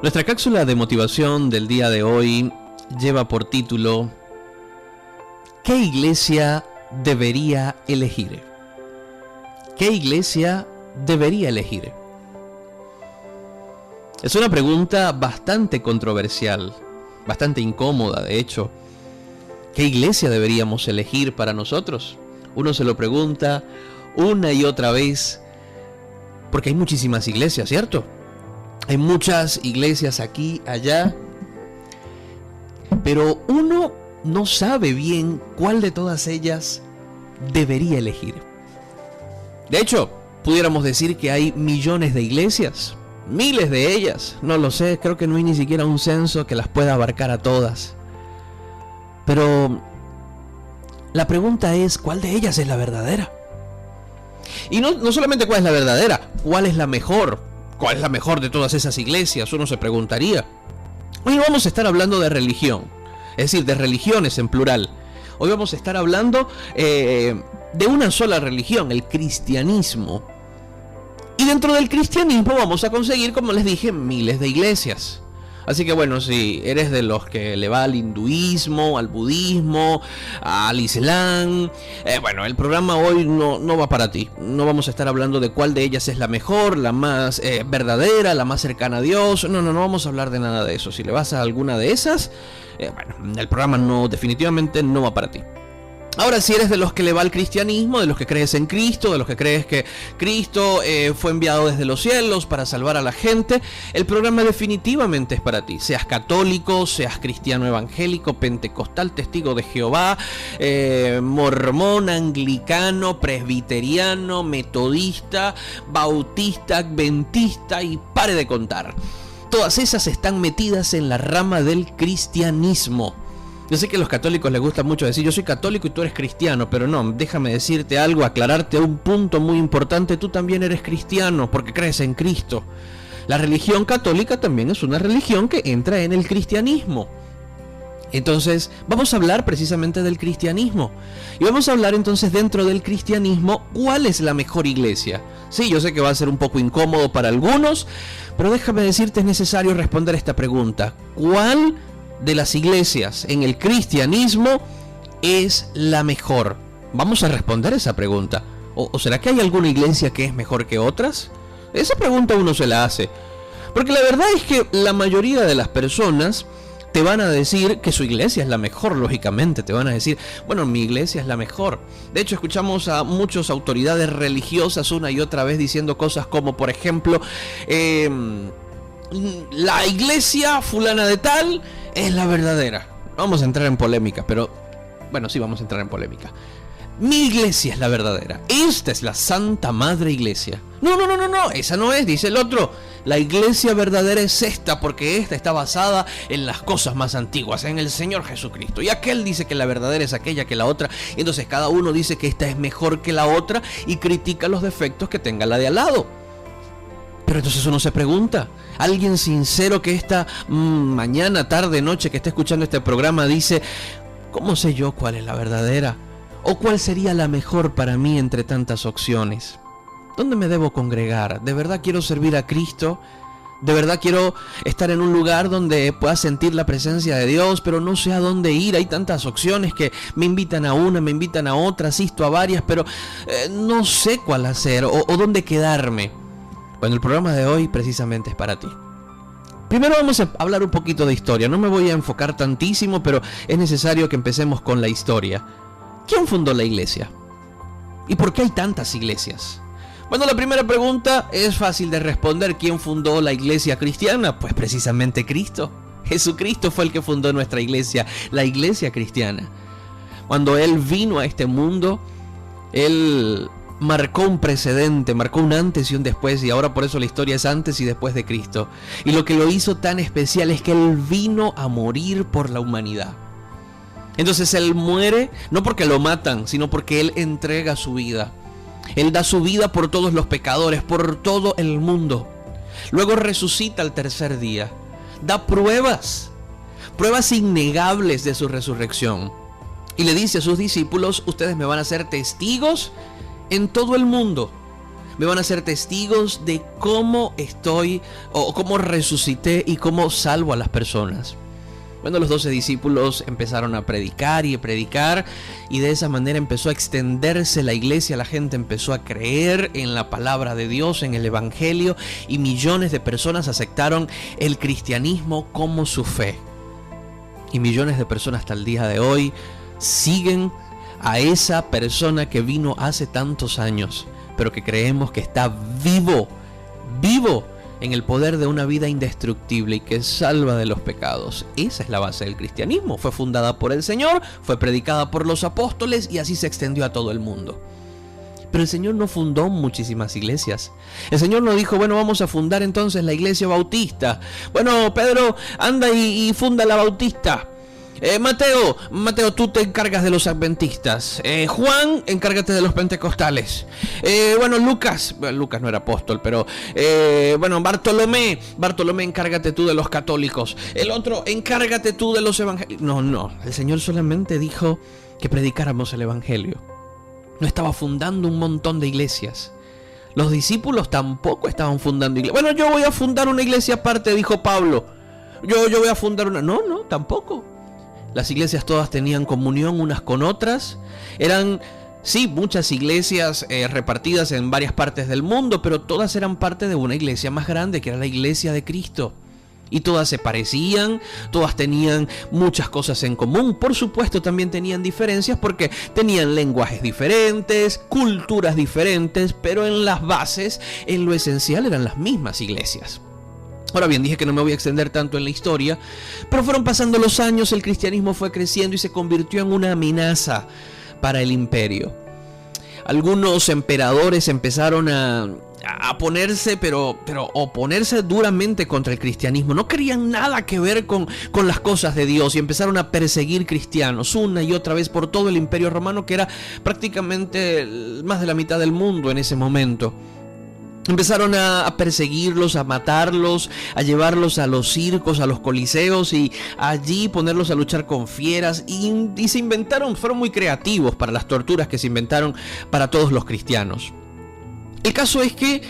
Nuestra cápsula de motivación del día de hoy lleva por título ¿Qué iglesia debería elegir? ¿Qué iglesia debería elegir? Es una pregunta bastante controversial, bastante incómoda de hecho. ¿Qué iglesia deberíamos elegir para nosotros? Uno se lo pregunta una y otra vez, porque hay muchísimas iglesias, ¿cierto? Hay muchas iglesias aquí, allá, pero uno no sabe bien cuál de todas ellas debería elegir. De hecho, pudiéramos decir que hay millones de iglesias, miles de ellas, no lo sé, creo que no hay ni siquiera un censo que las pueda abarcar a todas. Pero la pregunta es, ¿cuál de ellas es la verdadera? Y no solamente cuál es la verdadera, ¿cuál es la mejor? ¿Cuál es la mejor de todas esas iglesias? Uno se preguntaría. Hoy no vamos a estar hablando de religión, es decir, de religiones en plural. Hoy vamos a estar hablando de una sola religión, el cristianismo. Y dentro del cristianismo vamos a conseguir, como les dije, miles de iglesias. Así que bueno, si eres de los que le va al hinduismo, al budismo, al islam, bueno, el programa hoy no va para ti. No vamos a estar hablando de cuál de ellas es la mejor, la más verdadera, la más cercana a Dios. No vamos a hablar de nada de eso. Si le vas a alguna de esas, bueno, el programa definitivamente no va para ti. Ahora, si eres de los que le va al cristianismo, de los que crees en Cristo, de los que crees que Cristo fue enviado desde los cielos para salvar a la gente, el programa definitivamente es para ti. Seas católico, seas cristiano evangélico, pentecostal, testigo de Jehová, mormón, anglicano, presbiteriano, metodista, bautista, adventista y pare de contar. Todas esas están metidas en la rama del cristianismo. Yo sé que a los católicos les gusta mucho decir, yo soy católico y tú eres cristiano, pero no, déjame decirte algo, aclararte un punto muy importante, tú también eres cristiano porque crees en Cristo. La religión católica también es una religión que entra en el cristianismo. Entonces, vamos a hablar precisamente del cristianismo. Y vamos a hablar entonces dentro del cristianismo, ¿cuál es la mejor iglesia? Sí, yo sé que va a ser un poco incómodo para algunos, pero déjame decirte, es necesario responder esta pregunta. ¿Cuál de las iglesias en el cristianismo es la mejor? Vamos a responder esa pregunta. ¿O será que hay alguna iglesia que es mejor que otras? Esa pregunta uno se la hace. Porque la verdad es que la mayoría de las personas te van a decir que su iglesia es la mejor, lógicamente. Te van a decir, bueno, mi iglesia es la mejor. De hecho, escuchamos a muchas autoridades religiosas una y otra vez diciendo cosas como, por ejemplo, la iglesia fulana de tal es la verdadera. No vamos a entrar en polémica, pero bueno, sí vamos a entrar en polémica. Mi iglesia es la verdadera. Esta es la Santa Madre Iglesia. No, esa no es, dice el otro. La iglesia verdadera es esta, porque esta está basada en las cosas más antiguas, en el Señor Jesucristo. Y aquel dice que la verdadera es aquella que la otra. Y entonces cada uno dice que esta es mejor que la otra y critica los defectos que tenga la de al lado. Pero entonces uno se pregunta, alguien sincero que esta mañana, tarde, noche que está escuchando este programa dice, ¿cómo sé yo cuál es la verdadera? ¿O cuál sería la mejor para mí entre tantas opciones? ¿Dónde me debo congregar? ¿De verdad quiero servir a Cristo? ¿De verdad quiero estar en un lugar donde pueda sentir la presencia de Dios, pero no sé a dónde ir? Hay tantas opciones que me invitan a una, me invitan a otra, asisto a varias, pero no sé cuál hacer o dónde quedarme. Bueno, el programa de hoy precisamente es para ti. Primero vamos a hablar un poquito de historia. No me voy a enfocar tantísimo, pero es necesario que empecemos con la historia. ¿Quién fundó la iglesia? ¿Y por qué hay tantas iglesias? Bueno, la primera pregunta es fácil de responder. ¿Quién fundó la iglesia cristiana? Pues precisamente Cristo. Jesucristo fue el que fundó nuestra iglesia, la iglesia cristiana. Cuando Él vino a este mundo, Él marcó un precedente, marcó un antes y un después, y ahora por eso la historia es antes y después de Cristo. Y lo que lo hizo tan especial es que Él vino a morir por la humanidad. Entonces Él muere no porque lo matan, sino porque Él entrega su vida. Él da su vida por todos los pecadores, por todo el mundo. Luego resucita al tercer día. Da pruebas innegables de su resurrección. Y le dice a sus discípulos, ustedes me van a ser testigos en todo el mundo. Me van a ser testigos de cómo estoy o cómo resucité y cómo salvo a las personas. Bueno, los 12 discípulos empezaron a predicar y de esa manera empezó a extenderse la iglesia, la gente empezó a creer en la palabra de Dios, en el evangelio, y millones de personas aceptaron el cristianismo como su fe. Y millones de personas hasta el día de hoy siguen a esa persona que vino hace tantos años, pero que creemos que está vivo en el poder de una vida indestructible y que salva de los pecados. Esa es la base del cristianismo. Fue fundada por el Señor, fue predicada por los apóstoles y así se extendió a todo el mundo. Pero el Señor no fundó muchísimas iglesias. El Señor no dijo, bueno, vamos a fundar entonces la iglesia bautista. Bueno, Pedro, anda y funda la bautista. Mateo, tú te encargas de los adventistas. Juan, encárgate de los pentecostales. Lucas no era apóstol, pero Bartolomé, encárgate tú de los católicos. El otro, encárgate tú de los evangélicos. No, el Señor solamente dijo que predicáramos el evangelio. No estaba fundando un montón de iglesias. Los discípulos tampoco estaban fundando iglesias. Bueno, yo voy a fundar una iglesia aparte, dijo Pablo. Yo voy a fundar una. No, tampoco. Las iglesias todas tenían comunión unas con otras. Eran, sí, muchas iglesias repartidas en varias partes del mundo, pero todas eran parte de una iglesia más grande, que era la iglesia de Cristo. Y todas se parecían, todas tenían muchas cosas en común. Por supuesto, también tenían diferencias porque tenían lenguajes diferentes, culturas diferentes, pero en las bases, en lo esencial, eran las mismas iglesias. Ahora bien, dije que no me voy a extender tanto en la historia, pero fueron pasando los años, el cristianismo fue creciendo y se convirtió en una amenaza para el imperio. Algunos emperadores empezaron a oponerse, pero oponerse duramente contra el cristianismo. No querían nada que ver con las cosas de Dios y empezaron a perseguir cristianos una y otra vez por todo el imperio romano, que era prácticamente más de la mitad del mundo en ese momento. Empezaron a perseguirlos, a matarlos, a llevarlos a los circos, a los coliseos y allí ponerlos a luchar con fieras y se inventaron, fueron muy creativos para las torturas que se inventaron para todos los cristianos. El caso es que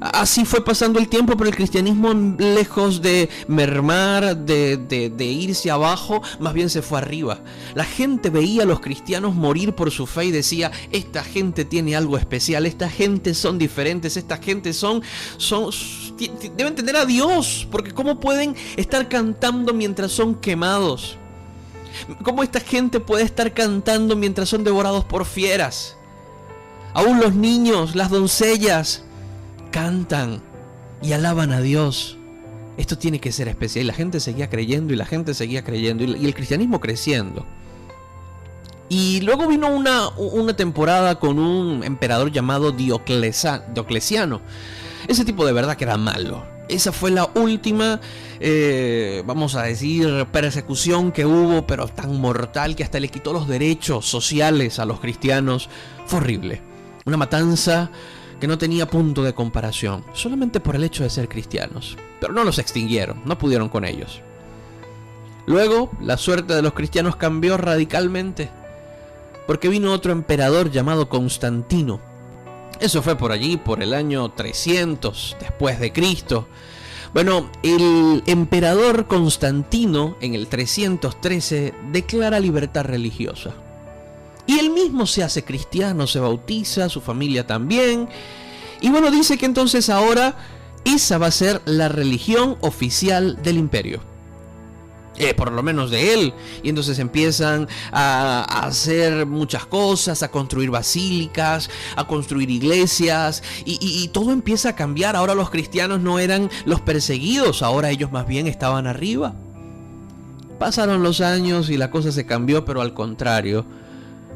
así fue pasando el tiempo, pero el cristianismo, lejos de mermar, de irse abajo, más bien se fue arriba. La gente veía a los cristianos morir por su fe y decía, esta gente tiene algo especial, esta gente son diferentes, esta gente deben tener a Dios, porque ¿cómo pueden estar cantando mientras son quemados? ¿Cómo esta gente puede estar cantando mientras son devorados por fieras? Aún los niños, las doncellas, cantan y alaban a Dios. Esto tiene que ser especial. Y la gente seguía creyendo y el cristianismo creciendo. Y luego vino una temporada con un emperador llamado Diocleciano. Ese tipo de verdad que era malo. Esa fue la última, vamos a decir, persecución que hubo, pero tan mortal que hasta le quitó los derechos sociales a los cristianos. Fue horrible. Una matanza que no tenía punto de comparación, solamente por el hecho de ser cristianos. Pero no los extinguieron, no pudieron con ellos. Luego, la suerte de los cristianos cambió radicalmente, porque vino otro emperador llamado Constantino. Eso fue por allí, por el año 300 después de Cristo. Bueno, el emperador Constantino, en el 313, declara libertad religiosa. Y él mismo se hace cristiano, se bautiza, su familia también. Y bueno, dice que entonces ahora esa va a ser la religión oficial del imperio. Por lo menos de él. Y entonces empiezan a hacer muchas cosas, a construir basílicas, a construir iglesias. Y todo empieza a cambiar. Ahora los cristianos no eran los perseguidos, ahora ellos más bien estaban arriba. Pasaron los años y la cosa se cambió, pero al contrario.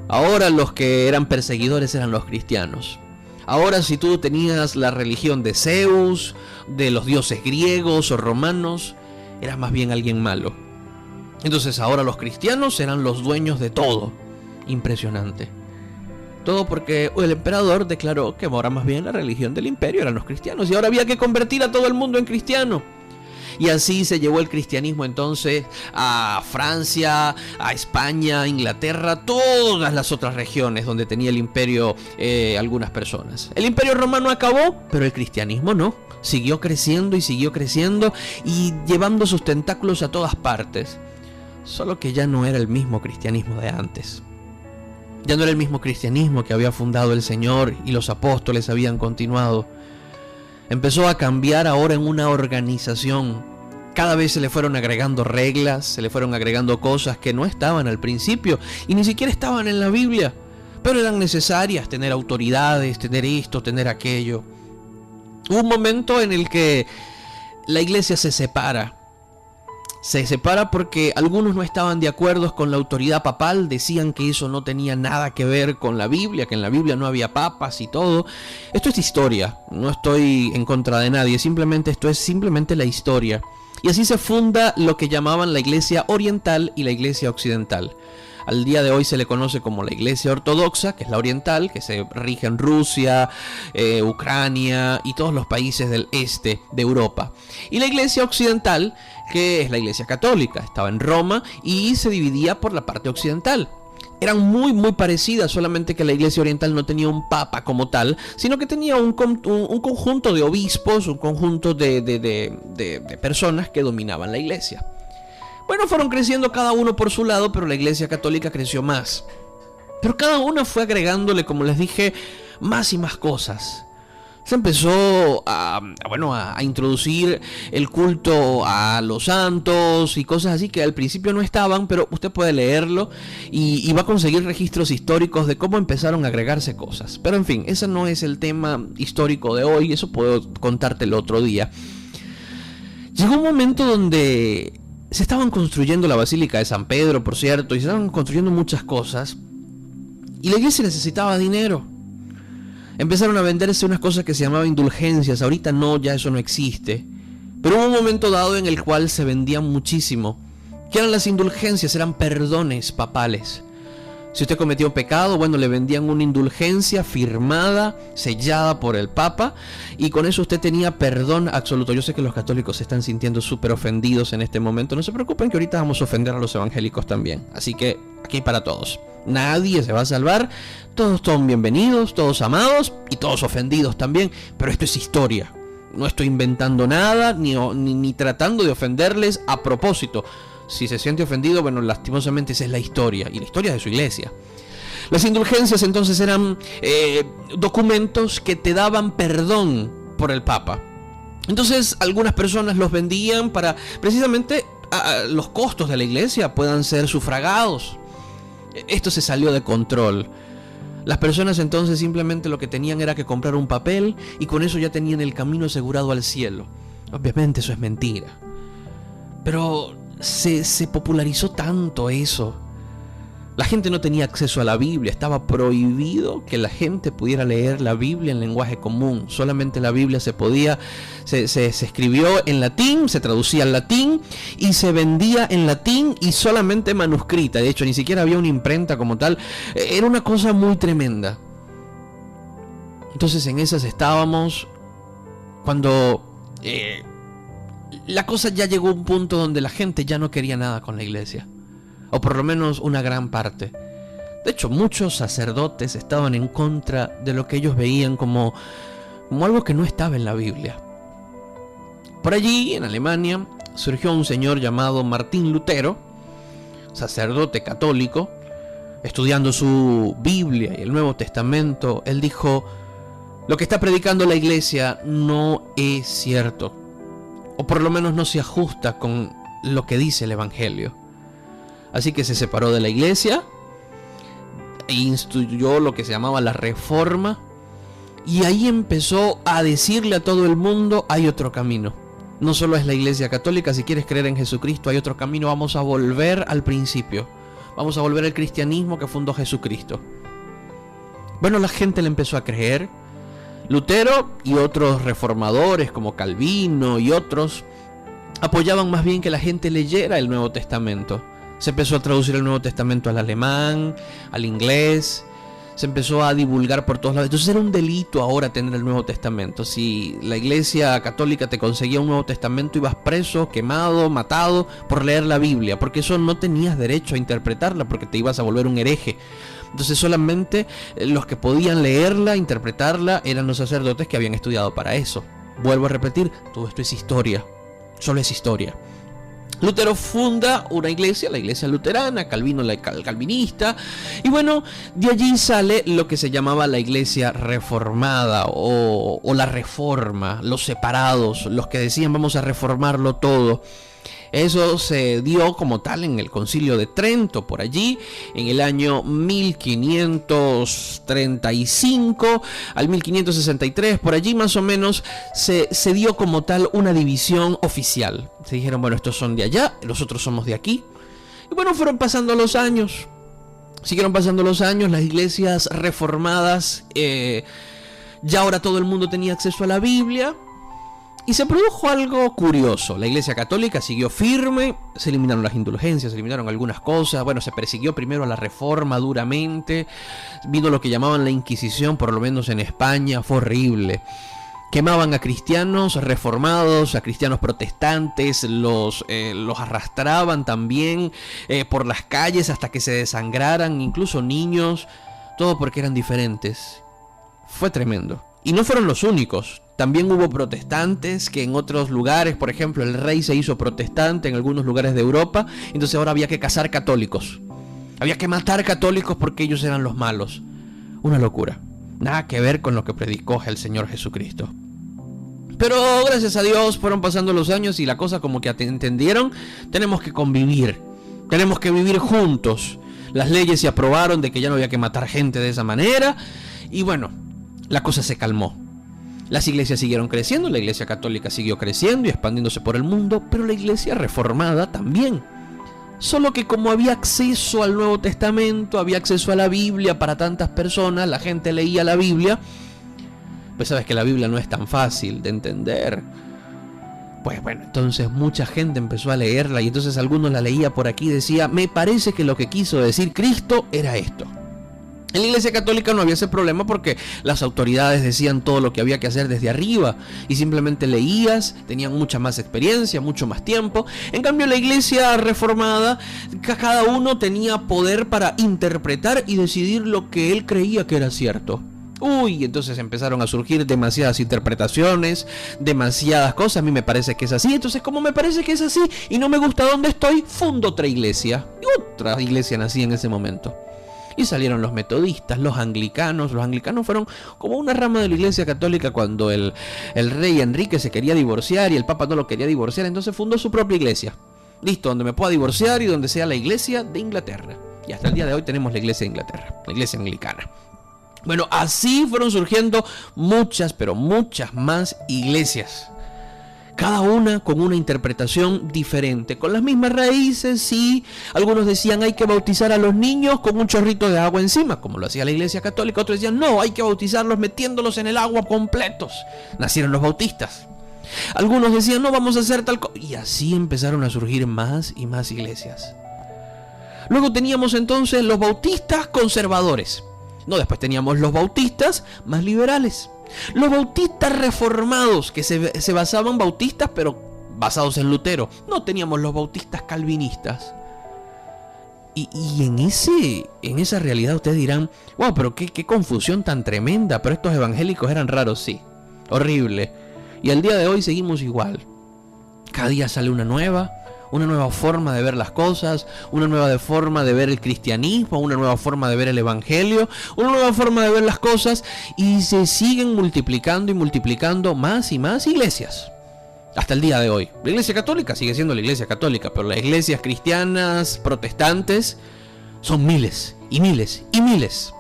Ahora los que eran perseguidores eran los cristianos. Ahora si tú tenías la religión de Zeus, de los dioses griegos o romanos, eras más bien alguien malo. Entonces ahora los cristianos eran los dueños de todo. Impresionante. Todo porque el emperador declaró que ahora más bien la religión del imperio eran los cristianos y ahora había que convertir a todo el mundo en cristiano. Y así se llevó el cristianismo entonces a Francia, a España, a Inglaterra, todas las otras regiones donde tenía el imperio algunas personas. El imperio romano acabó, pero el cristianismo no. Siguió creciendo y llevando sus tentáculos a todas partes. Solo que ya no era el mismo cristianismo de antes. Ya no era el mismo cristianismo que había fundado el Señor y los apóstoles habían continuado. Empezó a cambiar ahora en una organización. Cada vez se le fueron agregando reglas, se le fueron agregando cosas que no estaban al principio y ni siquiera estaban en la Biblia, pero eran necesarias, tener autoridades, tener esto, tener aquello. Hubo un momento en el que la iglesia se separa. Se separa porque algunos no estaban de acuerdo con la autoridad papal, decían que eso no tenía nada que ver con la Biblia, que en la Biblia no había papas y todo. Esto es historia, no estoy en contra de nadie, esto es simplemente la historia. Y así se funda lo que llamaban la Iglesia Oriental y la Iglesia Occidental. Al día de hoy se le conoce como la Iglesia Ortodoxa, que es la oriental, que se rige en Rusia, Ucrania y todos los países del este de Europa. Y la Iglesia Occidental, que es la Iglesia Católica, estaba en Roma y se dividía por la parte occidental. Eran muy parecidas, solamente que la Iglesia Oriental no tenía un papa como tal, sino que tenía un conjunto de obispos, un conjunto de personas que dominaban la iglesia. Bueno, fueron creciendo cada uno por su lado, pero la Iglesia Católica creció más. Pero cada una fue agregándole, como les dije, más y más cosas. Se empezó a introducir el culto a los santos y cosas así que al principio no estaban, pero usted puede leerlo y va a conseguir registros históricos de cómo empezaron a agregarse cosas. Pero en fin, ese no es el tema histórico de hoy, eso puedo contarte el otro día. Llegó un momento donde se estaban construyendo la Basílica de San Pedro, por cierto, y se estaban construyendo muchas cosas, y la iglesia necesitaba dinero. Empezaron a venderse unas cosas que se llamaban indulgencias. Ahorita no, ya eso no existe. Pero hubo un momento dado en el cual se vendían muchísimo. ¿Qué eran las indulgencias? Eran perdones papales. Si usted cometió un pecado, bueno, le vendían una indulgencia firmada, sellada por el Papa, y con eso usted tenía perdón absoluto. Yo sé que los católicos se están sintiendo súper ofendidos en este momento. No se preocupen que ahorita vamos a ofender a los evangélicos también. Así que aquí para todos. Nadie se va a salvar. Todos son bienvenidos, todos amados y todos ofendidos también. Pero esto es historia. No estoy inventando nada ni tratando de ofenderles a propósito. Si se siente ofendido, bueno, lastimosamente esa es la historia, y la historia de su iglesia. Las indulgencias entonces eran documentos que te daban perdón por el Papa. Entonces algunas personas los vendían para precisamente los costos de la iglesia puedan ser sufragados. Esto se salió de control. Las personas entonces simplemente lo que tenían era que comprar un papel y con eso ya tenían el camino asegurado al cielo. Obviamente eso es mentira. Pero se popularizó tanto eso. La gente no tenía acceso a la Biblia. Estaba prohibido que la gente pudiera leer la Biblia en lenguaje común. Solamente la Biblia se escribió en latín, se traducía al latín y se vendía en latín y solamente manuscrita. De hecho, ni siquiera había una imprenta como tal. Era una cosa muy tremenda. Entonces en esas estábamos cuando la cosa ya llegó a un punto donde la gente ya no quería nada con la iglesia. O por lo menos una gran parte. De hecho, muchos sacerdotes estaban en contra de lo que ellos veían como algo que no estaba en la Biblia. Por allí, en Alemania, surgió un señor llamado Martín Lutero, sacerdote católico, estudiando su Biblia y el Nuevo Testamento. Él dijo: lo que está predicando la iglesia no es cierto, o por lo menos no se ajusta con lo que dice el Evangelio. Así que se separó de la iglesia e instituyó lo que se llamaba la Reforma, y ahí empezó a decirle a todo el mundo: hay otro camino. No solo es la iglesia católica, si quieres creer en Jesucristo hay otro camino. Vamos a volver al principio, vamos a volver al cristianismo que fundó Jesucristo. Bueno, la gente le empezó a creer. Lutero y otros reformadores como Calvino y otros apoyaban más bien que la gente leyera el Nuevo Testamento. Se empezó a traducir el Nuevo Testamento al alemán, al inglés. se empezó a divulgar por todos lados. Entonces era un delito ahora tener el Nuevo Testamento. Si la Iglesia Católica te conseguía un Nuevo Testamento, ibas preso, quemado, matado por leer la Biblia, porque eso no tenías derecho a interpretarla, porque te ibas a volver un hereje. Entonces solamente los que podían leerla, interpretarla, eran los sacerdotes que habían estudiado para eso. Vuelvo a repetir, todo esto es historia, solo es historia. Lutero funda una iglesia, la iglesia luterana, Calvino la calvinista, y bueno, de allí sale lo que se llamaba la iglesia reformada o la reforma, los separados, los que decían vamos a reformarlo todo. Eso se dio como tal en el Concilio de Trento, por allí, en el año 1535 al 1563, por allí más o menos, se dio como tal una división oficial. Se dijeron, bueno, estos son de allá, los otros somos de aquí. Y bueno, fueron pasando los años, siguieron pasando los años, las iglesias reformadas, ya ahora todo el mundo tenía acceso a la Biblia. Y se produjo algo curioso. La Iglesia Católica siguió firme, se eliminaron las indulgencias, se eliminaron algunas cosas. Bueno, se persiguió primero a la Reforma duramente. Vino lo que llamaban la Inquisición, por lo menos en España, fue horrible. Quemaban a cristianos reformados, a cristianos protestantes, los arrastraban también por las calles hasta que se desangraran, incluso niños, todo porque eran diferentes. Fue tremendo. Y no fueron los únicos. También hubo protestantes que en otros lugares, por ejemplo, el rey se hizo protestante en algunos lugares de Europa, entonces ahora había que cazar católicos. Había que matar católicos porque ellos eran los malos. Una locura. Nada que ver con lo que predicó el Señor Jesucristo. Pero gracias a Dios fueron pasando los años y la cosa como que entendieron, tenemos que convivir. Tenemos que vivir juntos. Las leyes se aprobaron de que ya no había que matar gente de esa manera. Y bueno, la cosa se calmó. Las iglesias siguieron creciendo, la iglesia católica siguió creciendo y expandiéndose por el mundo, pero la iglesia reformada también. Solo que como había acceso al Nuevo Testamento, había acceso a la Biblia para tantas personas, la gente leía la Biblia, pues sabes que la Biblia no es tan fácil de entender. Pues bueno, entonces mucha gente empezó a leerla y entonces algunos la leía por aquí y decía, me parece que lo que quiso decir Cristo era esto. En la Iglesia Católica no había ese problema porque las autoridades decían todo lo que había que hacer desde arriba y simplemente leías, tenían mucha más experiencia, mucho más tiempo. En cambio, la Iglesia Reformada, cada uno tenía poder para interpretar y decidir lo que él creía que era cierto. Entonces empezaron a surgir demasiadas interpretaciones, demasiadas cosas. A mí me parece que es así, entonces como me parece que es así y no me gusta donde estoy, fundo otra iglesia. Y otra iglesia nací en ese momento. Y salieron los metodistas, los anglicanos. Los anglicanos fueron como una rama de la iglesia católica cuando el rey Enrique se quería divorciar y el papa no lo quería divorciar. Entonces fundó su propia iglesia. Listo, donde me pueda divorciar y donde sea la iglesia de Inglaterra. Y hasta el día de hoy tenemos la iglesia de Inglaterra, la iglesia anglicana. Bueno, así fueron surgiendo muchas, pero muchas más iglesias. Cada una con una interpretación diferente, con las mismas raíces, sí. Algunos decían hay que bautizar a los niños con un chorrito de agua encima, como lo hacía la iglesia católica. Otros decían no, hay que bautizarlos metiéndolos en el agua completos. Nacieron los bautistas. Algunos decían no, vamos a hacer tal cosa. Y así empezaron a surgir más y más iglesias. Luego teníamos entonces los bautistas conservadores. No, después teníamos los bautistas más liberales. Los bautistas reformados, que se basaban bautistas, pero basados en Lutero. No teníamos los bautistas calvinistas. Y en esa realidad ustedes dirán, wow, pero qué confusión tan tremenda, pero estos evangélicos eran raros, sí. Horrible. Y al día de hoy seguimos igual. Cada día sale una nueva forma de ver las cosas, una nueva forma de ver el cristianismo, una nueva forma de ver el evangelio, una nueva forma de ver las cosas, y se siguen multiplicando y multiplicando más y más iglesias. Hasta el día de hoy. La iglesia católica sigue siendo la iglesia católica, pero las iglesias cristianas, protestantes, son miles y miles y miles.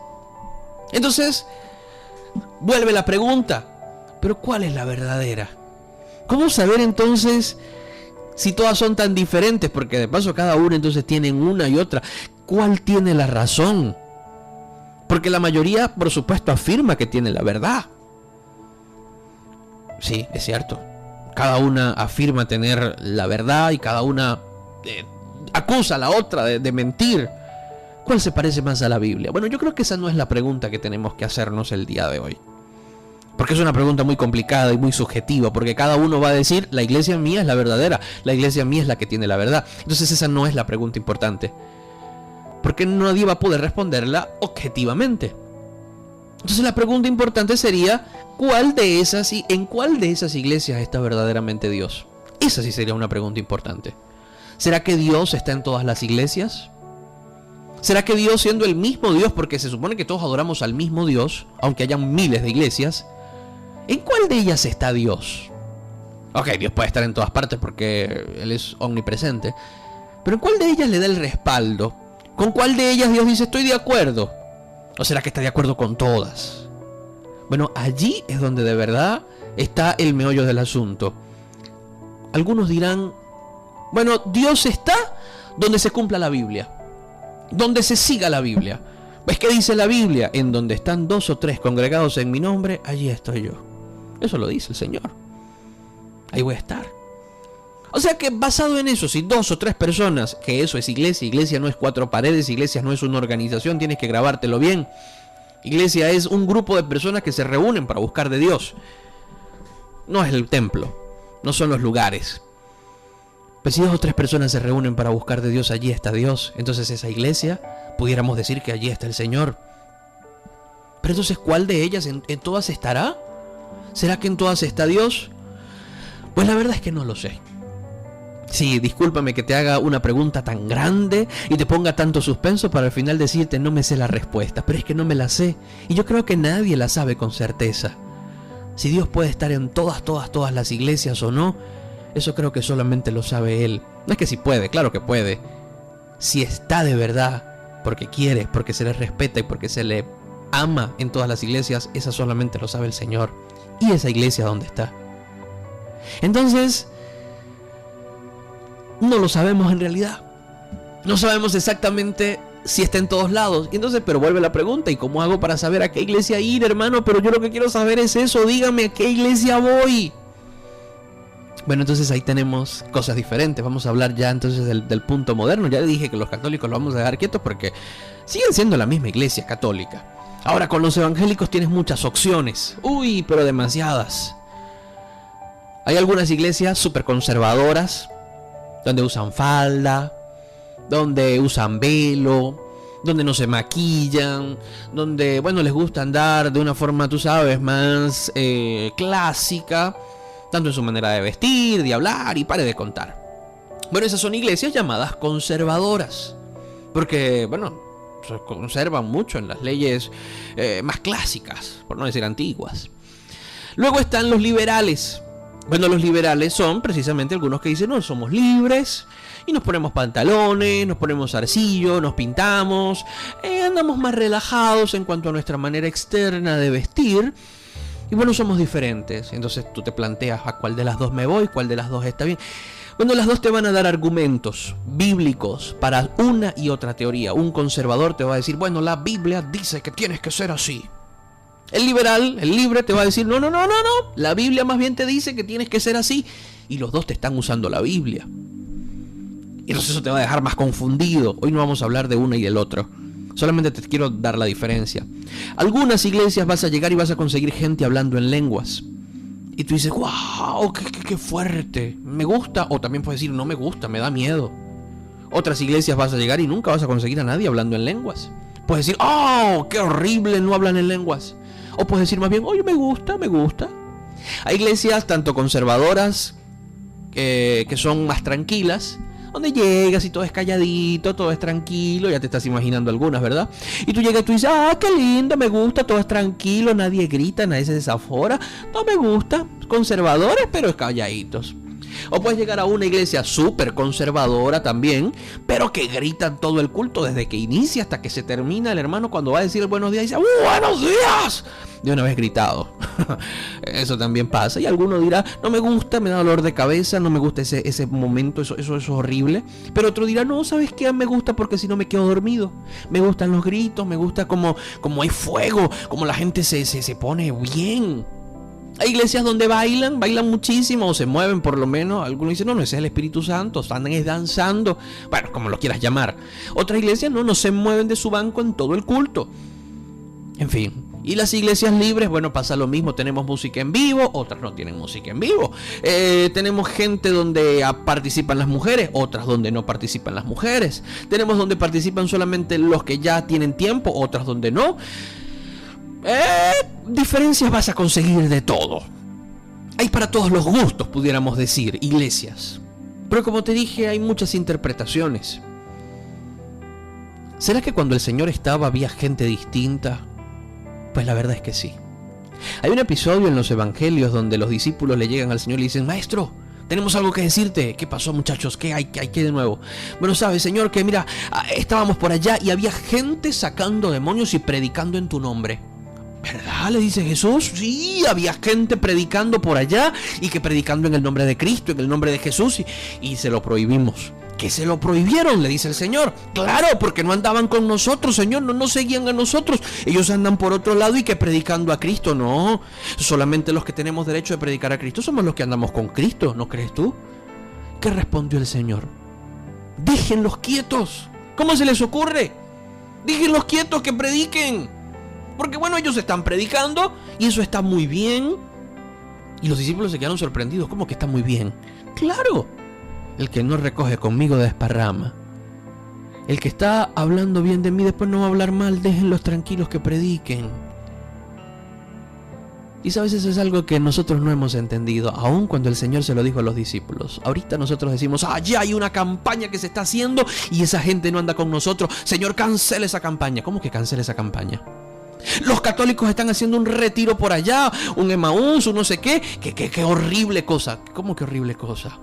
Entonces, vuelve la pregunta, ¿pero cuál es la verdadera? ¿Cómo saber entonces si todas son tan diferentes? Porque de paso cada una entonces tienen una y otra. ¿Cuál tiene la razón? Porque la mayoría, por supuesto, afirma que tiene la verdad. Sí, es cierto. Cada una afirma tener la verdad y cada una acusa a la otra de mentir. ¿Cuál se parece más a la Biblia? Bueno, yo creo que esa no es la pregunta que tenemos que hacernos el día de hoy. Porque es una pregunta muy complicada y muy subjetiva, porque cada uno va a decir, la iglesia mía es la verdadera, la iglesia mía es la que tiene la verdad. Entonces esa no es la pregunta importante, porque nadie va a poder responderla objetivamente. Entonces la pregunta importante sería, ¿en cuál de esas iglesias está verdaderamente Dios? Esa sí sería una pregunta importante. ¿Será que Dios está en todas las iglesias? ¿Será que Dios, siendo el mismo Dios, porque se supone que todos adoramos al mismo Dios, aunque hayan miles de iglesias, ¿en cuál de ellas está Dios? Ok, Dios puede estar en todas partes porque Él es omnipresente, pero ¿en cuál de ellas le da el respaldo? ¿Con cuál de ellas Dios dice estoy de acuerdo? ¿O será que está de acuerdo con todas? Bueno, allí es donde de verdad está el meollo del asunto. Algunos dirán, bueno, Dios está donde se cumpla la Biblia, donde se siga la Biblia. ¿Ves qué dice la Biblia? En donde están 2 o 3 congregados en mi nombre, allí estoy yo. Eso lo dice el Señor. Ahí voy a estar. O sea que basado en eso, si 2 o 3 personas, que eso es iglesia, iglesia no es 4 paredes, iglesia no es una organización, tienes que grabártelo bien. Iglesia es un grupo de personas que se reúnen para buscar de Dios. No es el templo, no son los lugares. Pero si 2 o 3 personas se reúnen para buscar de Dios, allí está Dios. Entonces esa iglesia, pudiéramos decir que allí está el Señor. Pero entonces, ¿cuál de ellas en todas estará? ¿Será que en todas está Dios? Pues la verdad es que no lo sé. Sí, discúlpame que te haga una pregunta tan grande y te ponga tanto suspenso para al final decirte no me sé la respuesta, pero es que no me la sé. Y yo creo que nadie la sabe con certeza. Si Dios puede estar en todas las iglesias o no, eso creo que solamente lo sabe Él. No es que si puede, claro que puede. Si está de verdad, porque quiere, porque se le respeta y porque se le ama en todas las iglesias, esa solamente lo sabe el Señor. ¿Y esa iglesia dónde está? Entonces, no lo sabemos en realidad. No sabemos exactamente si está en todos lados. Y entonces, pero vuelve la pregunta, ¿y cómo hago para saber a qué iglesia ir, hermano? Pero yo lo que quiero saber es eso, dígame a qué iglesia voy. Bueno, entonces ahí tenemos cosas diferentes. Vamos a hablar ya entonces del punto moderno. Ya dije que los católicos los vamos a dejar quietos porque siguen siendo la misma iglesia católica. Ahora con los evangélicos tienes muchas opciones. Uy, pero demasiadas. Hay algunas iglesias súper conservadoras, donde usan falda, donde usan velo, donde no se maquillan, donde, bueno, les gusta andar de una forma, tú sabes, más clásica, tanto en su manera de vestir, de hablar y pare de contar. Bueno, esas son iglesias llamadas conservadoras, porque, bueno, se conservan mucho en las leyes más clásicas, por no decir antiguas. Luego están los liberales. Bueno, los liberales son precisamente algunos que dicen, no, somos libres y nos ponemos pantalones, nos ponemos zarcillo, nos pintamos, andamos más relajados en cuanto a nuestra manera externa de vestir. Y bueno, somos diferentes. Entonces tú te planteas a cuál de las dos me voy, cuál de las dos está bien. Bueno, las dos te van a dar argumentos bíblicos para una y otra teoría. Un conservador te va a decir, bueno, la Biblia dice que tienes que ser así. El liberal, el libre, te va a decir, no, la Biblia más bien te dice que tienes que ser así. Y los dos te están usando la Biblia. Y entonces eso te va a dejar más confundido. Hoy no vamos a hablar de uno y del otro. Solamente te quiero dar la diferencia. Algunas iglesias vas a llegar y vas a conseguir gente hablando en lenguas. Y tú dices, wow, qué fuerte. Me gusta. O también puedes decir, no me gusta, me da miedo. Otras iglesias vas a llegar y nunca vas a conseguir a nadie hablando en lenguas. Puedes decir, oh, qué horrible, no hablan en lenguas. O puedes decir más bien, oye, me gusta. Hay iglesias tanto conservadoras que son más tranquilas, donde llegas y todo es calladito, todo es tranquilo. Ya te estás imaginando algunas, ¿verdad? Y tú llegas y tú dices, qué lindo, me gusta, todo es tranquilo, nadie grita, nadie se desafora. No me gusta, conservadores pero calladitos. O puedes llegar a una iglesia súper conservadora también, pero que gritan todo el culto desde que inicia hasta que se termina. El hermano cuando va a decir buenos días dice ¡buenos días! De una vez gritado. Eso también pasa. Y alguno dirá, no me gusta, me da dolor de cabeza, no me gusta ese momento, eso es horrible. Pero otro dirá, no, ¿sabes qué? Me gusta porque si no me quedo dormido. Me gustan los gritos, me gusta como hay fuego, como la gente se pone bien. Hay iglesias donde bailan muchísimo, o se mueven por lo menos. Algunos dicen, no, ese es el Espíritu Santo, andan danzando. Bueno, como lo quieras llamar. Otras iglesias no se mueven de su banco en todo el culto. En fin. Y las iglesias libres, bueno, pasa lo mismo. Tenemos música en vivo, otras no tienen música en vivo. Tenemos gente donde participan las mujeres, otras donde no participan las mujeres. Tenemos donde participan solamente los que ya tienen tiempo, otras donde no. Diferencias vas a conseguir de todo. Hay para todos los gustos, pudiéramos decir, iglesias. Pero como te dije, hay muchas interpretaciones. ¿Será que cuando el Señor estaba había gente distinta? Pues la verdad es que sí. Hay un episodio en los evangelios donde los discípulos le llegan al Señor y le dicen, Maestro, tenemos algo que decirte. ¿Qué pasó, muchachos? ¿Qué hay de nuevo? Bueno, sabes, Señor, que mira, estábamos por allá y había gente sacando demonios y predicando en tu nombre. ¿Verdad? Le dice Jesús. Sí, había gente predicando por allá y que predicando en el nombre de Cristo, en el nombre de Jesús, y se lo prohibimos. ¿Que se lo prohibieron? Le dice el Señor. Claro, porque no andaban con nosotros, Señor, no seguían a nosotros. Ellos andan por otro lado y que predicando a Cristo. No, solamente los que tenemos derecho de predicar a Cristo somos los que andamos con Cristo, ¿no crees tú? ¿Qué respondió el Señor? Déjenlos quietos. ¿Cómo se les ocurre? Déjenlos quietos, que prediquen. Porque bueno, ellos están predicando y eso está muy bien. Y los discípulos se quedaron sorprendidos. ¿Cómo que está muy bien? Claro. El que no recoge conmigo desparrama. El que está hablando bien de mí después no va a hablar mal. Déjenlos tranquilos que prediquen. Y sabes, eso es algo que nosotros no hemos entendido, aun cuando el Señor se lo dijo a los discípulos. Ahorita nosotros decimos, ya hay una campaña que se está haciendo y esa gente no anda con nosotros. Señor, cancela esa campaña. ¿Cómo que cancela esa campaña? Los católicos están haciendo un retiro por allá, un Emaús, un no sé qué. Qué horrible cosa. ¿Cómo que horrible cosa?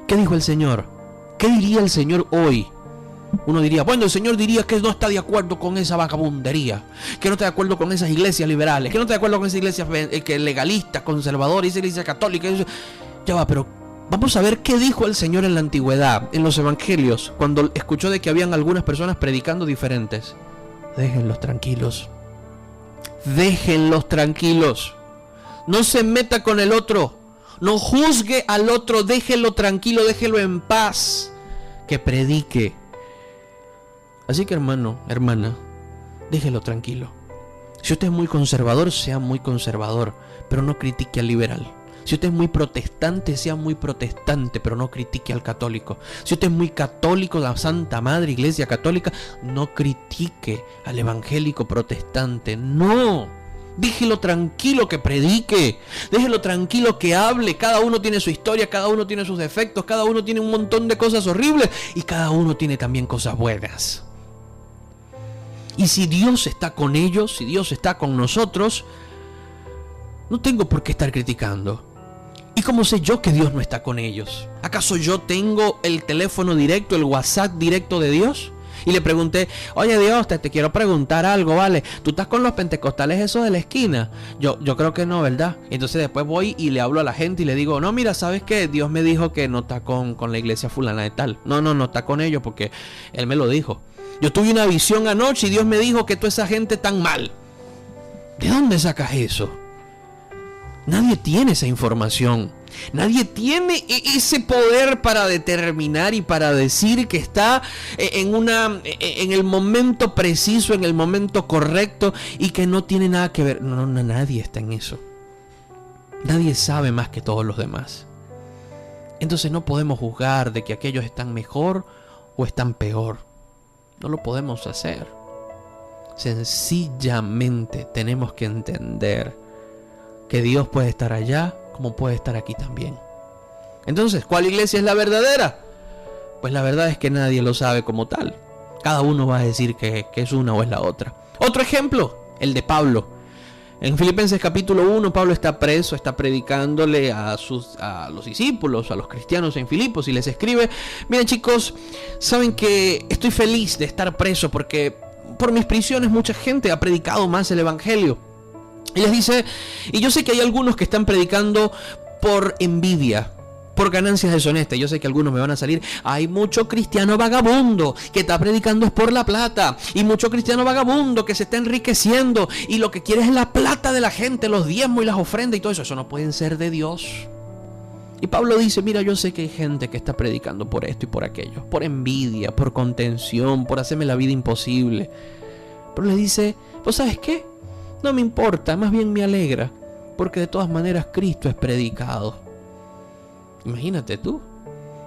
¿Qué dijo el Señor? ¿Qué diría el Señor hoy? Uno diría, bueno, el Señor diría que no está de acuerdo con esa vagabundería, que no está de acuerdo con esas iglesias liberales, que no está de acuerdo con esas iglesias legalistas, conservadoras, esa iglesia católica. Ya va, pero vamos a ver qué dijo el Señor en la antigüedad, en los evangelios, cuando escuchó de que habían algunas personas predicando diferentes. Déjenlos tranquilos. Déjenlos tranquilos. No se meta con el otro. No juzgue al otro, déjelo tranquilo, déjelo en paz, que predique. Así que hermano, hermana, déjelo tranquilo. Si usted es muy conservador, sea muy conservador, pero no critique al liberal. Si usted es muy protestante, sea muy protestante, pero no critique al católico. Si usted es muy católico, la Santa Madre Iglesia Católica, no critique al evangélico protestante. No. Déjelo tranquilo que predique, déjelo tranquilo que hable. Cada uno tiene su historia, cada uno tiene sus defectos, cada uno tiene un montón de cosas horribles y cada uno tiene también cosas buenas. Y si Dios está con ellos, si Dios está con nosotros, no tengo por qué estar criticando. ¿Y cómo sé yo que Dios no está con ellos? ¿Acaso yo tengo el teléfono directo, el WhatsApp directo de Dios? Y le pregunté, oye Dios, te quiero preguntar algo, ¿vale? ¿Tú estás con los pentecostales esos de la esquina? Yo creo que no, ¿verdad? Entonces después voy y le hablo a la gente y le digo, no, mira, ¿sabes qué? Dios me dijo que no está con la iglesia fulana de tal. No está con ellos porque Él me lo dijo. Yo tuve una visión anoche y Dios me dijo que toda esa gente tan mal. ¿De dónde sacas eso? Nadie tiene esa información. Nadie tiene ese poder para determinar y para decir que está en el momento preciso, en el momento correcto y que no tiene nada que ver. No, nadie está en eso. Nadie sabe más que todos los demás. Entonces no podemos juzgar de que aquellos están mejor o están peor. No lo podemos hacer. Sencillamente tenemos que entender que Dios puede estar allá como puede estar aquí también. Entonces, ¿cuál iglesia es la verdadera? Pues la verdad es que nadie lo sabe como tal. Cada uno va a decir que es una o es la otra. Otro ejemplo, el de Pablo. En Filipenses capítulo 1, Pablo está preso, está predicándole a los discípulos, a los cristianos en Filipos, y les escribe, miren chicos, saben que estoy feliz de estar preso porque por mis prisiones mucha gente ha predicado más el evangelio. Y les dice, y yo sé que hay algunos que están predicando por envidia, por ganancias deshonestas. Yo sé que algunos me van a salir, hay mucho cristiano vagabundo que está predicando es por la plata, y mucho cristiano vagabundo que se está enriqueciendo y lo que quiere es la plata de la gente, los diezmos y las ofrendas y todo eso. Eso no pueden ser de Dios. Y Pablo dice, mira, yo sé que hay gente que está predicando por esto y por aquello, por envidia, por contención, por hacerme la vida imposible. Pero le dice, pues ¿sabes qué? No me importa, más bien me alegra, porque de todas maneras Cristo es predicado. Imagínate tú.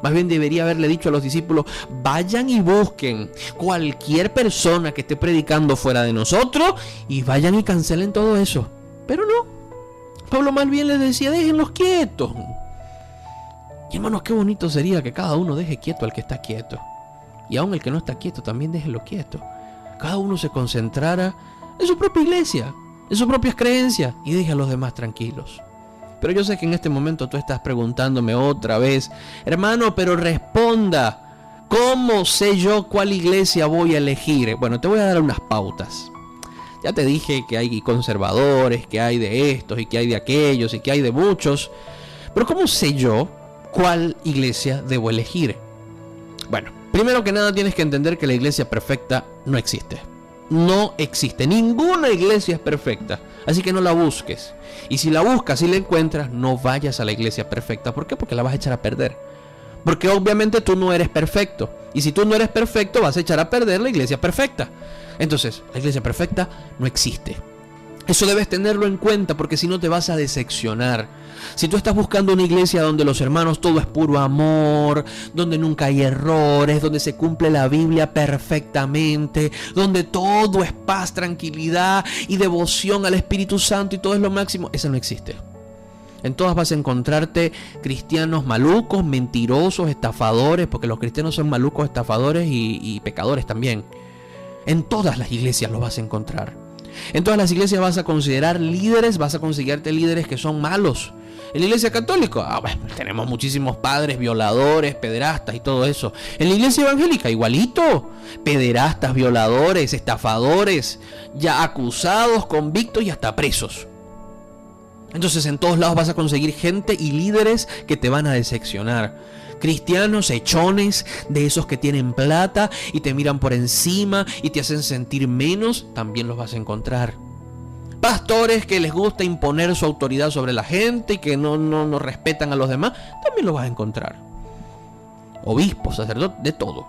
Más bien debería haberle dicho a los discípulos, vayan y busquen cualquier persona que esté predicando fuera de nosotros y vayan y cancelen todo eso. Pero no. Pablo más bien les decía, déjenlos quietos. Y hermanos, qué bonito sería que cada uno deje quieto al que está quieto. Y aun el que no está quieto, también déjenlo quieto. Cada uno se concentrara en su propia iglesia, en sus propias creencias, y deje a los demás tranquilos. Pero yo sé que en este momento tú estás preguntándome otra vez, hermano, pero responda, ¿cómo sé yo cuál iglesia voy a elegir? Bueno, te voy a dar unas pautas. Ya te dije que hay conservadores, que hay de estos y que hay de aquellos y que hay de muchos. Pero ¿cómo sé yo cuál iglesia debo elegir? Bueno, primero que nada tienes que entender que la iglesia perfecta no existe. No existe. Ninguna iglesia es perfecta. Así que no la busques. Y si la buscas y la encuentras, no vayas a la iglesia perfecta. ¿Por qué? Porque la vas a echar a perder. Porque obviamente tú no eres perfecto. Y si tú no eres perfecto, vas a echar a perder la iglesia perfecta. Entonces, la iglesia perfecta no existe. Eso debes tenerlo en cuenta, porque si no te vas a decepcionar. Si tú estás buscando una iglesia donde los hermanos todo es puro amor, donde nunca hay errores, donde se cumple la Biblia perfectamente, donde todo es paz, tranquilidad y devoción al Espíritu Santo y todo es lo máximo, esa no existe. En todas vas a encontrarte cristianos malucos, mentirosos, estafadores, porque los cristianos son malucos, estafadores y pecadores también. En todas las iglesias los vas a encontrar. En todas las iglesias vas a considerar líderes, vas a conseguirte líderes que son malos. En la iglesia católica, bueno, tenemos muchísimos padres violadores, pederastas y todo eso. En la iglesia evangélica, igualito. Pederastas, violadores, estafadores, ya acusados, convictos y hasta presos. Entonces en todos lados vas a conseguir gente y líderes que te van a decepcionar. Cristianos hechones, de esos que tienen plata y te miran por encima y te hacen sentir menos, también los vas a encontrar. Pastores que les gusta imponer su autoridad sobre la gente y que no respetan a los demás, también los vas a encontrar. Obispos, sacerdotes, de todo.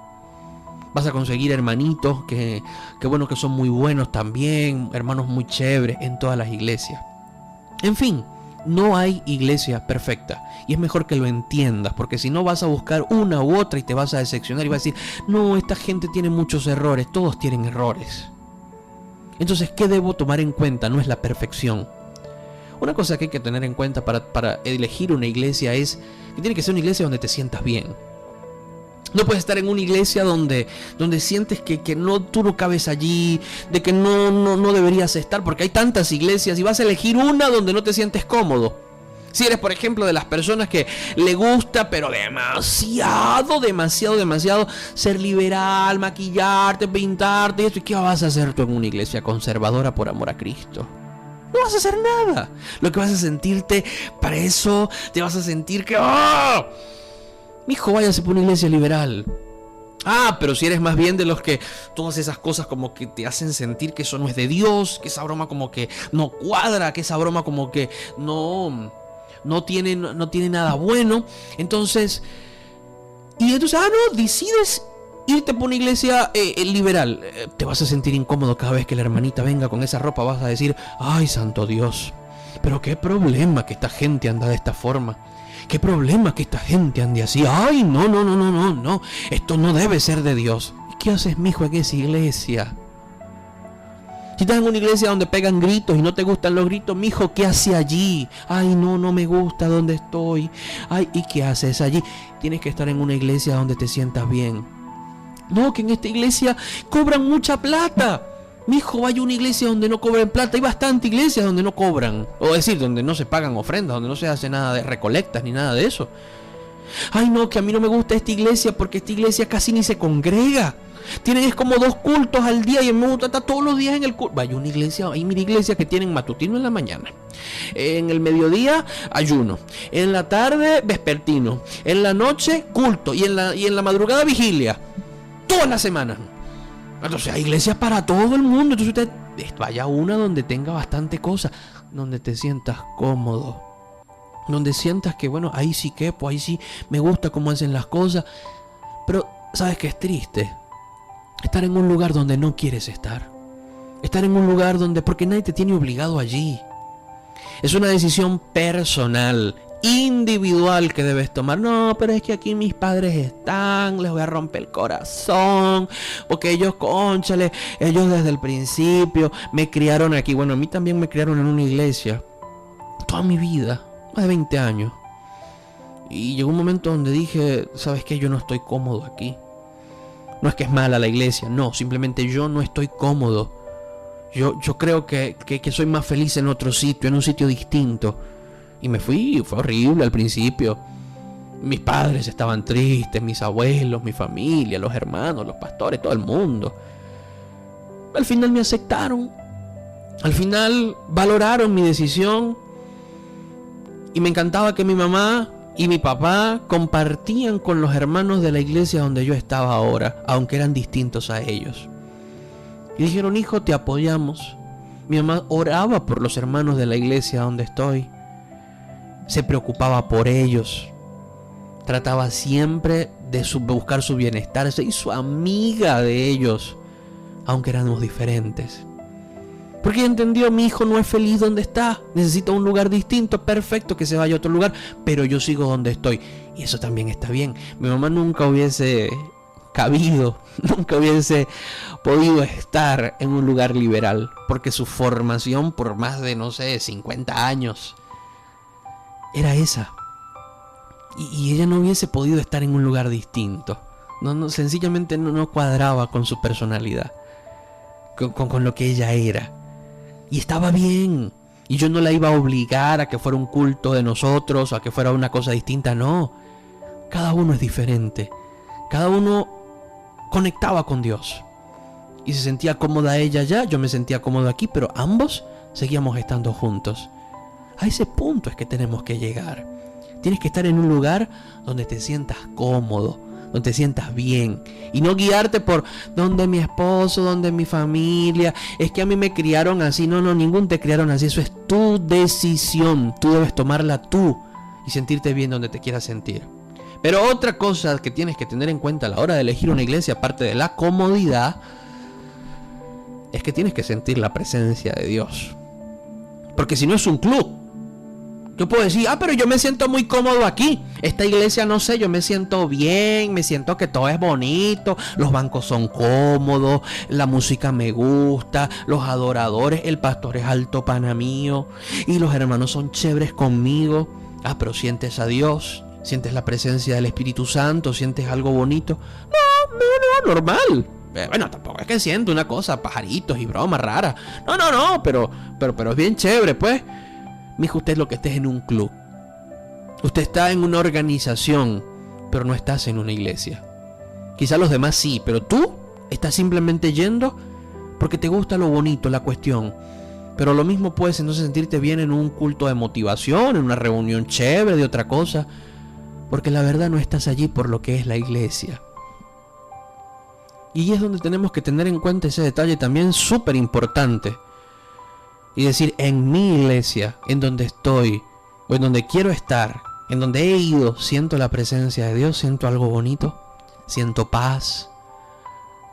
Vas a conseguir hermanitos que bueno, que son muy buenos también, hermanos muy chéveres en todas las iglesias. En fin, no hay iglesia perfecta y es mejor que lo entiendas, porque si no vas a buscar una u otra y te vas a decepcionar y vas a decir, no, esta gente tiene muchos errores, todos tienen errores. Entonces, ¿qué debo tomar en cuenta? No es la perfección. Una cosa que hay que tener en cuenta para elegir una iglesia es que tiene que ser una iglesia donde te sientas bien. No puedes estar en una iglesia donde sientes que tú no cabes allí, de que no deberías estar, porque hay tantas iglesias y vas a elegir una donde no te sientes cómodo. Si eres, por ejemplo, de las personas que le gusta, pero demasiado ser liberal, maquillarte, pintarte y esto, ¿y qué vas a hacer tú en una iglesia conservadora por amor a Cristo? No vas a hacer nada. Lo que vas a sentirte preso, te vas a sentir que... ¡oh! Mijo, váyase por una iglesia liberal. Pero si eres más bien de los que todas esas cosas como que te hacen sentir que eso no es de Dios, que esa broma como que no cuadra, que esa broma como que no tiene nada bueno. Entonces, decides irte por una iglesia liberal. Te vas a sentir incómodo cada vez que la hermanita venga con esa ropa. Vas a decir, ay, santo Dios, pero qué problema que esta gente anda de esta forma. ¿Qué problema que esta gente ande así? ¡Ay, no! Esto no debe ser de Dios. ¿Y qué haces, mijo, en esa iglesia? Si estás en una iglesia donde pegan gritos y no te gustan los gritos, mijo, ¿qué haces allí? ¡Ay, no me gusta donde estoy! ¡Ay, ¿y qué haces allí? Tienes que estar en una iglesia donde te sientas bien. No, que en esta iglesia cobran mucha plata. Mijo, vaya a una iglesia donde no cobren plata. Hay bastantes iglesias donde no cobran. O decir, donde no se pagan ofrendas, donde no se hace nada de recolectas ni nada de eso. Ay, no, que a mí no me gusta esta iglesia porque esta iglesia casi ni se congrega. Tienen es como 2 cultos al día y a mí me gusta estar todos los días en el culto. Hay una iglesia, hay mini iglesia que tienen matutino en la mañana. En el mediodía, ayuno. En la tarde, vespertino. En la noche, culto. Y en la madrugada, vigilia. Todas las semanas. Entonces hay iglesias para todo el mundo. Entonces usted vaya a una donde tenga bastante cosas. Donde te sientas cómodo. Donde sientas que, bueno, ahí sí quepo, ahí sí me gusta cómo hacen las cosas. Pero, ¿sabes qué es triste? Estar en un lugar donde no quieres estar. Estar en un lugar donde, porque nadie te tiene obligado allí. Es una decisión personal, individual que debes tomar. No, pero es que aquí mis padres están, les voy a romper el corazón, porque ellos, cónchale, ellos desde el principio me criaron aquí. Bueno, a mí también me criaron en una iglesia toda mi vida, más de 20 años. Y llegó un momento donde dije, ¿sabes qué? Yo no estoy cómodo aquí. No es que es mala la iglesia, no, simplemente yo no estoy cómodo. Yo creo que soy más feliz en otro sitio, en un sitio distinto. Y me fui, fue horrible al principio. Mis padres estaban tristes, mis abuelos, mi familia, los hermanos, los pastores, todo el mundo. Al final me aceptaron. Al final valoraron mi decisión. Y me encantaba que mi mamá y mi papá compartían con los hermanos de la iglesia donde yo estaba ahora, aunque eran distintos a ellos. Y dijeron, hijo, te apoyamos. Mi mamá oraba por los hermanos de la iglesia donde estoy. Se preocupaba por ellos. Trataba siempre de buscar su bienestar. Se hizo amiga de ellos, aunque éramos diferentes. Porque ella entendió, mi hijo no es feliz donde está. Necesita un lugar distinto, perfecto, que se vaya a otro lugar. Pero yo sigo donde estoy. Y eso también está bien. Mi mamá nunca hubiese cabido, nunca hubiese podido estar en un lugar liberal, porque su formación por más de, 50 años era esa. Y ella no hubiese podido estar en un lugar distinto. Sencillamente no cuadraba con su personalidad, con lo que ella era. Y estaba bien. Y yo no la iba a obligar a que fuera un culto de nosotros, o a que fuera una cosa distinta, no. Cada uno es diferente. Cada uno conectaba con Dios. Y se sentía cómoda ella allá, yo me sentía cómodo aquí, pero ambos seguíamos estando juntos. A ese punto es que tenemos que llegar. Tienes que estar en un lugar donde te sientas cómodo, donde te sientas bien. Y no guiarte por donde mi esposo, donde mi familia. Es que a mí me criaron así. No, ningún te criaron así. Eso es tu decisión. Tú debes tomarla tú y sentirte bien donde te quieras sentir. Pero otra cosa que tienes que tener en cuenta a la hora de elegir una iglesia, aparte de la comodidad, es que tienes que sentir la presencia de Dios. Porque si no es un club, yo puedo decir, pero yo me siento muy cómodo aquí. Esta iglesia, no sé, yo me siento bien, me siento que todo es bonito, los bancos son cómodos, la música me gusta, los adoradores, el pastor es alto pana mío y los hermanos son chéveres conmigo. Pero sientes a Dios, sientes la presencia del Espíritu Santo, sientes algo bonito. No, normal. Bueno, tampoco es que siento una cosa, pajaritos y bromas raras. No, pero es bien chévere, pues. Mijo, usted es lo que estés en un club. Usted está en una organización, pero no estás en una iglesia. Quizá los demás sí, pero tú estás simplemente yendo porque te gusta lo bonito, la cuestión. Pero lo mismo puedes entonces sentirte bien en un culto de motivación, en una reunión chévere de otra cosa. Porque la verdad no estás allí por lo que es la iglesia. Y es donde tenemos que tener en cuenta ese detalle también súper importante. Y decir, en mi iglesia, en donde estoy, o en donde quiero estar, en donde he ido, siento la presencia de Dios, siento algo bonito, siento paz.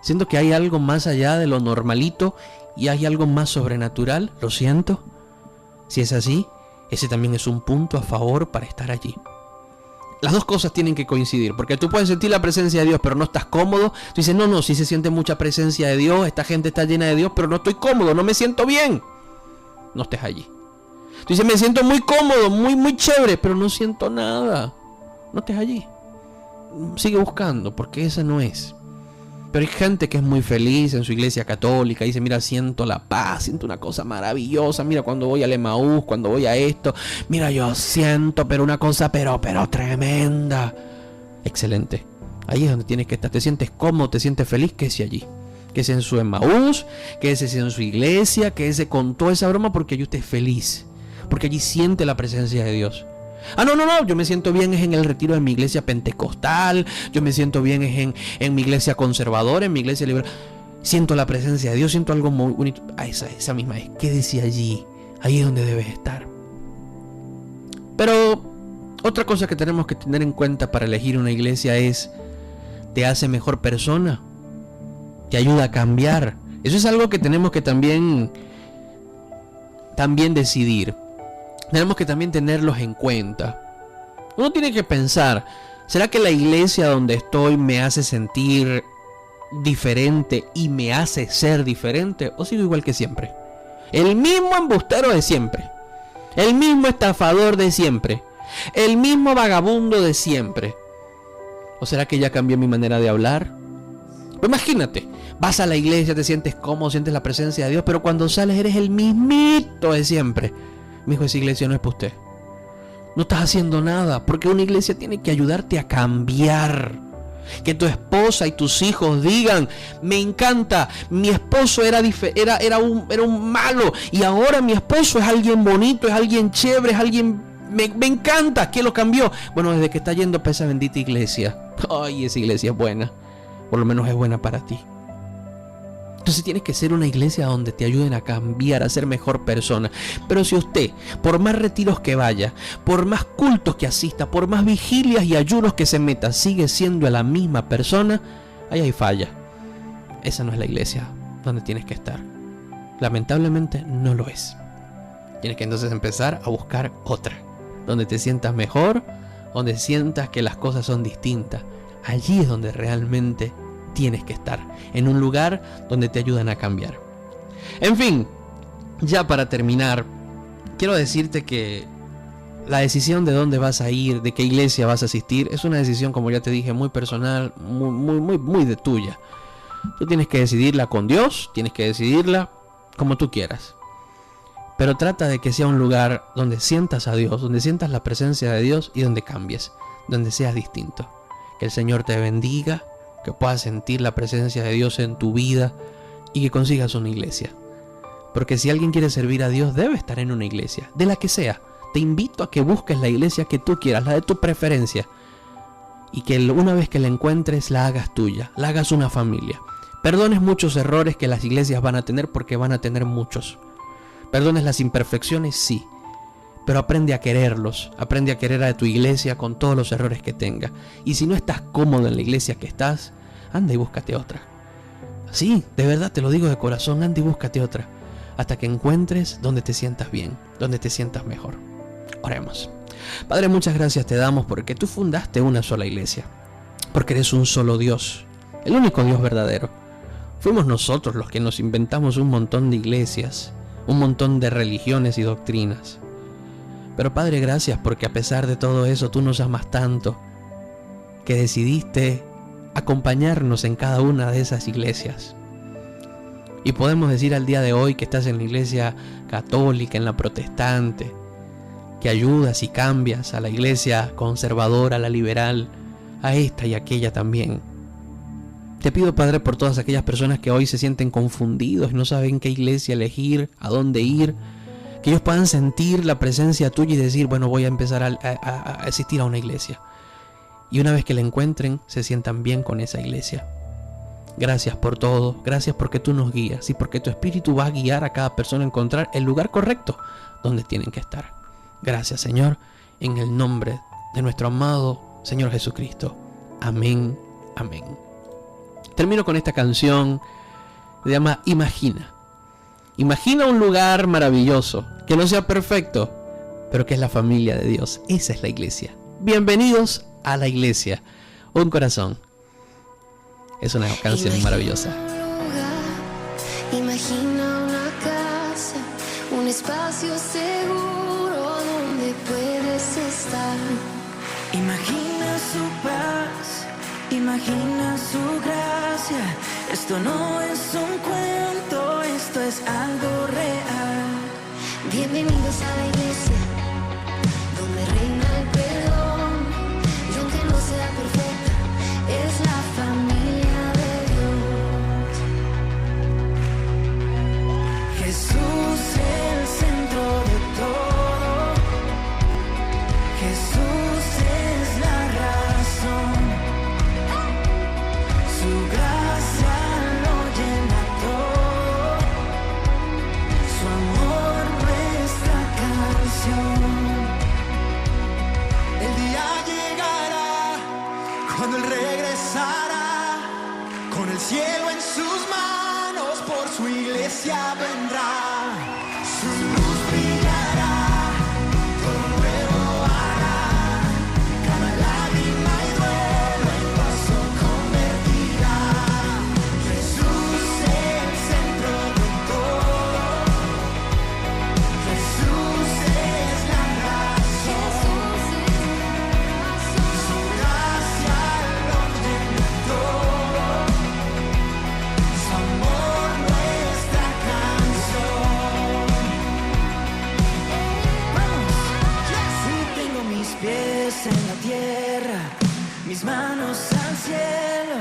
Siento que hay algo más allá de lo normalito y hay algo más sobrenatural, lo siento. Si es así, ese también es un punto a favor para estar allí. Las dos cosas tienen que coincidir, porque tú puedes sentir la presencia de Dios, pero no estás cómodo. Tú dices, no, sí se siente mucha presencia de Dios, esta gente está llena de Dios, pero no estoy cómodo, no me siento bien. No estés allí. Tú dices, me siento muy cómodo, muy chévere, pero no siento nada. No estés allí. Sigue buscando, porque esa no es. Pero hay gente que es muy feliz en su iglesia católica. Dice, mira, siento la paz, siento una cosa maravillosa. Mira, cuando voy al Emaús, cuando voy a esto. Mira, yo siento, pero una cosa, pero tremenda. Excelente. Ahí es donde tienes que estar. Te sientes cómodo, te sientes feliz, quédese allí. Quédese en su Emaús, quédese en su iglesia, quédese con toda esa broma, porque allí usted es feliz. Porque allí siente la presencia de Dios. No, yo me siento bien es en el retiro de mi iglesia pentecostal, yo me siento bien es en mi iglesia conservadora, en mi iglesia liberal. Siento la presencia de Dios, siento algo muy bonito. Esa misma es, quédese allí, ahí es donde debes estar. Pero otra cosa que tenemos que tener en cuenta para elegir una iglesia es, ¿te hace mejor persona? ¿Te ayuda a cambiar? Eso es algo que tenemos que también decidir. Tenemos que también tenerlos en cuenta. Uno tiene que pensar, ¿será que la iglesia donde estoy me hace sentir diferente y me hace ser diferente? ¿O sigo igual que siempre? El mismo embustero de siempre. El mismo estafador de siempre. El mismo vagabundo de siempre. ¿O será que ya cambié mi manera de hablar? Pues imagínate, vas a la iglesia, te sientes cómodo, sientes la presencia de Dios, pero cuando sales eres el mismito de siempre. Mijo, esa iglesia no es para usted. No estás haciendo nada, porque una iglesia tiene que ayudarte a cambiar. Que tu esposa y tus hijos digan, me encanta, mi esposo era un malo, y ahora mi esposo es alguien bonito, es alguien chévere, es alguien... Me encanta. ¿Quién lo cambió? Bueno, desde que está yendo para esa bendita iglesia. Ay, esa iglesia es buena. Por lo menos es buena para ti. Entonces tienes que ser una iglesia donde te ayuden a cambiar, a ser mejor persona. Pero si usted, por más retiros que vaya, por más cultos que asista, por más vigilias y ayunos que se meta, sigue siendo la misma persona, ahí hay falla. Esa no es la iglesia donde tienes que estar. Lamentablemente no lo es. Tienes que entonces empezar a buscar otra, donde te sientas mejor, donde sientas que las cosas son distintas. Allí es donde realmente tienes que estar, en un lugar donde te ayudan a cambiar. En fin, ya para terminar, quiero decirte que la decisión de dónde vas a ir, de qué iglesia vas a asistir, es una decisión, como ya te dije, muy personal, muy de tuya. Tú tienes que decidirla con Dios, tienes que decidirla como tú quieras. Pero trata de que sea un lugar donde sientas a Dios, donde sientas la presencia de Dios y donde cambies, donde seas distinto. Que el Señor te bendiga, que puedas sentir la presencia de Dios en tu vida y que consigas una iglesia. Porque si alguien quiere servir a Dios, debe estar en una iglesia, de la que sea. Te invito a que busques la iglesia que tú quieras, la de tu preferencia. Y que una vez que la encuentres, la hagas tuya, la hagas una familia. Perdones muchos errores que las iglesias van a tener, porque van a tener muchos. Perdones las imperfecciones, sí. Pero aprende a quererlos, aprende a querer a tu iglesia con todos los errores que tenga. Y si no estás cómodo en la iglesia que estás, anda y búscate otra. Sí, de verdad te lo digo de corazón, anda y búscate otra. Hasta que encuentres donde te sientas bien, donde te sientas mejor. Oremos. Padre, muchas gracias te damos porque tú fundaste una sola iglesia. Porque eres un solo Dios, el único Dios verdadero. Fuimos nosotros los que nos inventamos un montón de iglesias, un montón de religiones y doctrinas. Pero Padre, gracias porque a pesar de todo eso tú nos amas tanto que decidiste acompañarnos en cada una de esas iglesias. Y podemos decir al día de hoy que estás en la iglesia católica, en la protestante, que ayudas y cambias a la iglesia conservadora, a la liberal, a esta y aquella también. Te pido, Padre, por todas aquellas personas que hoy se sienten confundidos y no saben qué iglesia elegir, a dónde ir, que ellos puedan sentir la presencia tuya y decir, bueno, voy a empezar a asistir a una iglesia. Y una vez que la encuentren, se sientan bien con esa iglesia. Gracias por todo, gracias porque tú nos guías y porque tu Espíritu va a guiar a cada persona a encontrar el lugar correcto donde tienen que estar. Gracias, Señor, en el nombre de nuestro amado Señor Jesucristo. Amén, amén. Termino con esta canción, se llama Imagina. Imagina un lugar maravilloso, que no sea perfecto, pero que es la familia de Dios. Esa es la iglesia. Bienvenidos a la iglesia. Un corazón. Es una canción maravillosa. Imagina una casa, un espacio seguro donde puedes estar. Imagina su paz, imagina su gracia. Esto no es un cuento, esto es algo real. Bienvenidos a la iglesia, donde reina el perdón. Y aunque no sea perfecta, es la en sus manos, por su iglesia vendrá. Su luz brillará, todo nuevo hará. Cada lágrima y duelo en gozo convertirá. Jesús es el centro de todo. Jesús es la razón. Su gracia lo llena todo. Su amor nuestra canción. Vamos. Si tengo mis pies en la tierra, mis manos al cielo,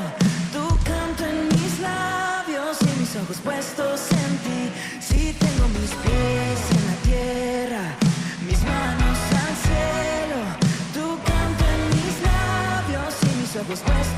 tu canto en mis labios y mis ojos puestos en ti. Si tengo mis pies en la tierra, mis manos al cielo, tu canto en mis labios y mis ojos puestos